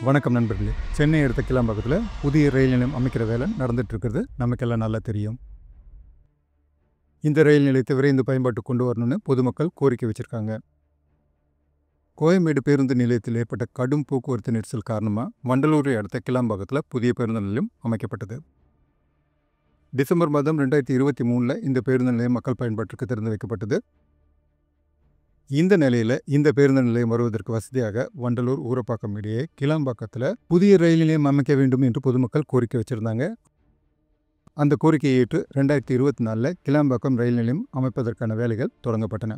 வணக்கம் நண்பர்களே. சென்னை அடுத்த கிளாம்பாக்கத்தில் புதிய ரயில் நிலையம் அமைக்கிற வேலை நடந்துட்டு இருக்கிறது நமக்கெல்லாம் நல்லா தெரியும். இந்த ரயில் நிலையத்தை விரைந்து பயன்பாட்டு கொண்டு வரணும்னு பொதுமக்கள் கோரிக்கை வச்சிருக்காங்க. கோயம்பேடு பேருந்து நிலையத்தில் ஏற்பட்ட கடும் போக்குவரத்து நெரிசல் காரணமாக வண்டலூரை அடுத்த கிளாம்பாக்கத்தில் புதிய பேருந்து நிலையம் அமைக்கப்பட்டது. டிசம்பர் மாதம் 2023 இந்த பேருந்து நிலையம் மக்கள் பயன்பாட்டிற்கு திறந்து வைக்கப்பட்டது. இந்த நிலையில் இந்த பேருந்து நிலையம் வருவதற்கு வசதியாக வண்டலூர் ஊரப்பாக்கம் இடையே கிளாம்பாக்கத்தில் புதிய ரயில் நிலையம் அமைக்க வேண்டும் என்று பொதுமக்கள் கோரிக்கை வச்சிருந்தாங்க. அந்த கோரிக்கையை ஏற்று 2024 கிளாம்பாக்கம் ரயில் நிலையம் அமைப்பதற்கான வேலைகள் தொடங்கப்பட்டன.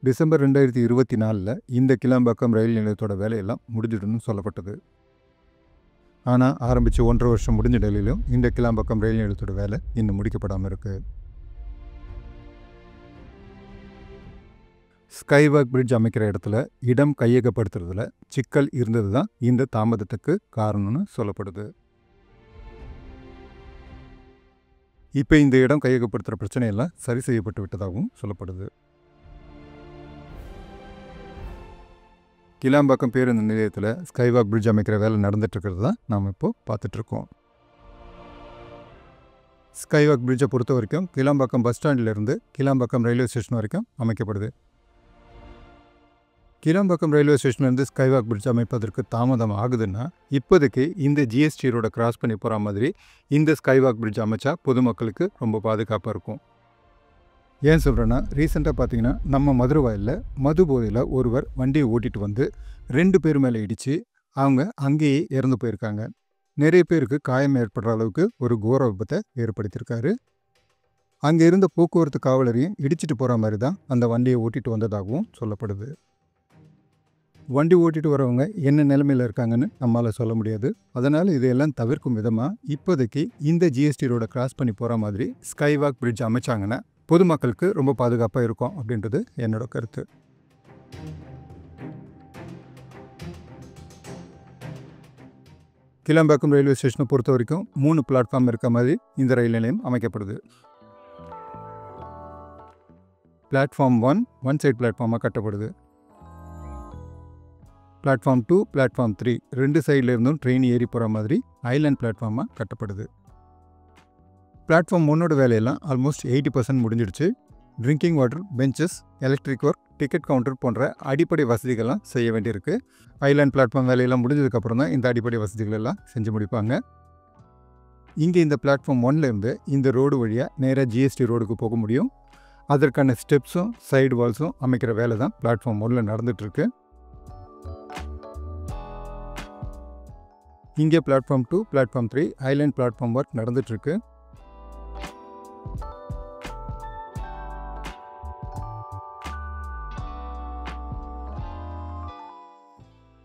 டிசம்பர் 2024 இந்த கிளாம்பாக்கம் ரயில் நிலையத்தோட வேலையெல்லாம் முடிஞ்சிடும்னு சொல்லப்பட்டது. ஆனால் ஆரம்பித்து 1.5 வருஷம் முடிஞ்ச நிலையிலும் இந்த கிளாம்பாக்கம் ரயில் நிலையத்தோட வேலை இன்னும் முடிக்கப்படாமல் இருக்குது. ஸ்கைவாக் பிரிட்ஜ் அமைக்கிற இடத்துல இடம் கையகப்படுத்துறதுல சிக்கல் இருந்தது தான் இந்த தாமதத்துக்கு காரணம்னு சொல்லப்படுது. இப்போ இந்த இடம் கையகப்படுத்துகிற பிரச்சனையெல்லாம் சரி செய்யப்பட்டு விட்டதாகவும் சொல்லப்படுது. கிளாம்பாக்கம் பேருந்து நிலையத்தில் ஸ்கைவாக் பிரிட்ஜ் அமைக்கிற வேலை நடந்துட்டு இருக்கிறது தான் நாம் இப்போ பார்த்துட்ருக்கோம். ஸ்கைவாக் பிரிட்ஜை பொறுத்த வரைக்கும் கிளாம்பாக்கம் பஸ் ஸ்டாண்டிலிருந்து கிளாம்பாக்கம் ரயில்வே ஸ்டேஷன் வரைக்கும் அமைக்கப்படுது. கிளாம்பாக்கம் ரயில்வே ஸ்டேஷன்லேருந்து ஸ்கைவாக் பிரிட்ஜ் அமைப்பதற்கு தாமதம் ஆகுதுன்னா இப்போதைக்கு இந்த ஜிஎஸ்டி ரோடை கிராஸ் பண்ணி போகிற மாதிரி இந்த ஸ்கைவாக் பிரிட்ஜ் அமைச்சா பொதுமக்களுக்கு ரொம்ப பாதுகாப்பாக இருக்கும். ஏன் சொல்கிறேன்னா, ரீசெண்டாக பார்த்தீங்கன்னா நம்ம மதுரவாயில் மது போதையில் ஒருவர் வண்டியை ஓட்டிகிட்டு வந்து 2 பேர் மேலே இடித்து அவங்க அங்கேயே இறந்து போயிருக்காங்க. நிறைய பேருக்கு காயம் ஏற்படுற அளவுக்கு ஒரு கோர விபத்தை ஏற்படுத்தியிருக்காரு. அங்கே இருந்த போக்குவரத்து காவலரையும் இடிச்சிட்டு போகிற மாதிரி தான் அந்த வண்டியை ஓட்டிகிட்டு வந்ததாகவும் சொல்லப்படுது. வண்டி ஓட்டிகிட்டு வரவங்க என்ன நிலைமையில் இருக்காங்கன்னு நம்மளால் சொல்ல முடியாது. அதனால் இதையெல்லாம் தவிர்க்கும் விதமாக இப்போதைக்கு இந்த ஜிஎஸ்டி ரோடை கிராஸ் பண்ணி போகிற மாதிரி ஸ்கைவாக் பிரிட்ஜ் அமைச்சாங்கன்னா பொதுமக்களுக்கு ரொம்ப பாதுகாப்பாக இருக்கும் அப்படின்றது என்னோட கருத்து. கிளாம்பாக்கம் ரயில்வே ஸ்டேஷனை பொறுத்த வரைக்கும் 3 பிளாட்ஃபார்ம் இருக்க மாதிரி இந்த ரயில் நிலையம் அமைக்கப்படுது. பிளாட்ஃபார்ம் 1 சைட் பிளாட்ஃபார்மாக கட்டப்படுது. பிளாட்ஃபார்ம் 2, பிளாட்ஃபார்ம் 3 2 சைடில் இருந்தும் ட்ரெயின் ஏறி போகிற மாதிரி ஐலாண்ட் பிளாட்ஃபார்மாக கட்டப்படுது. பிளாட்ஃபார்ம் 1ஓட வேலையெல்லாம் ஆல்மோஸ்ட் 80% முடிஞ்சிடுச்சு. Drinking water, benches, electric work, ticket counter போன்ற அடிப்படை வசதிகள்லாம் செய்ய வேண்டியிருக்கு. ஐலாண்ட் பிளாட்ஃபார்ம் வேலையெல்லாம் முடிஞ்சதுக்கப்புறம் தான் இந்த அடிப்படை வசதிகள் எல்லாம் செஞ்சு முடிப்பாங்க. இங்கே இந்த பிளாட்ஃபார்ம் 1லேருந்து இந்த ரோடு வழியாக நேராக ஜிஎஸ்டி ரோடுக்கு போக முடியும். அதற்கான ஸ்டெப்ஸும் சைடு வால்ஸும் அமைக்கிற வேலை தான் பிளாட்ஃபார்ம் 1ல் நடந்துகிட்ருக்கு. இங்கே platform 2, platform 3 island platform work நடந்துகிட்ருக்கு.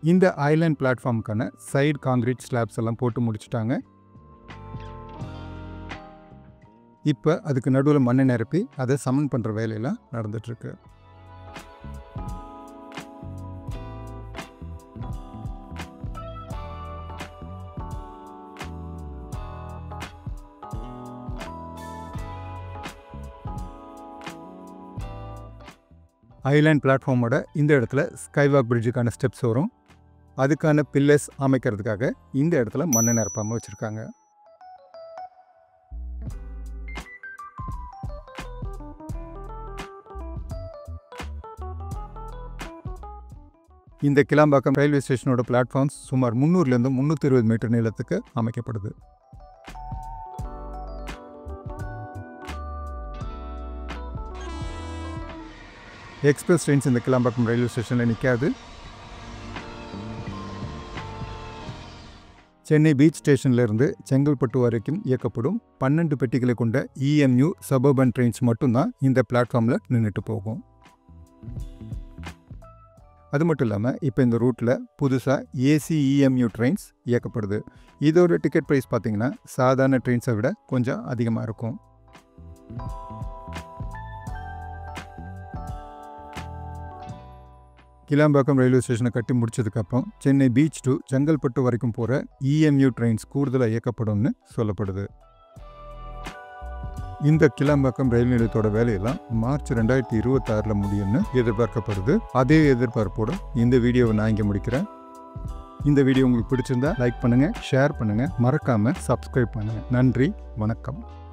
இந்த ஐலாண்ட் பிளாட்ஃபார்முக்கான சைடு காங்கிரீட் ஸ்லாப்ஸ் எல்லாம் போட்டு முடிச்சுட்டாங்க. இப்போ அதுக்கு நடுவில் மண்ணை நிரப்பி அதை சமன் பண்ணுற வேலையெல்லாம் நடந்துகிட்ருக்கு. ஐலாண்ட் பிளாட்ஃபார்மோட இந்த இடத்துல ஸ்கைவாக் பிரிட்ஜுக்கான ஸ்டெப்ஸ் வரும். அதுக்கான பில்லர்ஸ் அமைக்கிறதுக்காக இந்த இடத்துல மண்ணை நிரப்பாமல் வச்சுருக்காங்க. இந்த கிளாம்பாக்கம் ரயில்வே ஸ்டேஷனோட பிளாட்ஃபார்ம்ஸ் சுமார் 300லேருந்து 320 மீட்டர் நீளத்துக்கு அமைக்கப்படுது. எக்ஸ்பிரஸ் ட்ரெயின்ஸ் இந்த கிளாம்பாக்கம் ரயில்வே ஸ்டேஷனில் நிற்காது. சென்னை பீச் ஸ்டேஷன்லேருந்து செங்கல்பட்டு வரைக்கும் இயக்கப்படும் 12 பெட்டிகளை கொண்ட இஎம்யூ சபர்பன் ட்ரெயின்ஸ் மட்டும்தான் இந்த பிளாட்ஃபார்மில் நின்றுட்டு போகும். அது மட்டும் இல்லாமல் இப்போ இந்த ரூட்டில் புதுசாக ஏசி இஎம்யூ ட்ரெயின்ஸ் இயக்கப்படுது. இதோட டிக்கெட் ப்ரைஸ் பார்த்திங்கன்னா சாதாரண ட்ரெயின்ஸை விட கொஞ்சம் அதிகமாக இருக்கும். கிளாம்பாக்கம் ரயில்வே ஸ்டேஷனை கட்டி முடிச்சதுக்கப்புறம் சென்னை பீச் டு செங்கல்பட்டு வரைக்கும் போகிற இஎம்யூ ட்ரெயின்ஸ் கூடுதலாக இயக்கப்படும்னு சொல்லப்படுது. இந்த கிளாம்பாக்கம் ரயில் நிலையத்தோட வேலையெல்லாம் மார்ச் 2026 முடியும்னு எதிர்பார்க்கப்படுது. அதே எதிர்பார்ப்போட இந்த வீடியோவை நான் இங்கே முடிக்கிறேன். இந்த வீடியோ உங்களுக்கு பிடிச்சிருந்தா லைக் பண்ணுங்கள், ஷேர் பண்ணுங்கள், மறக்காமல் சப்ஸ்கிரைப் பண்ணுங்கள். நன்றி, வணக்கம்.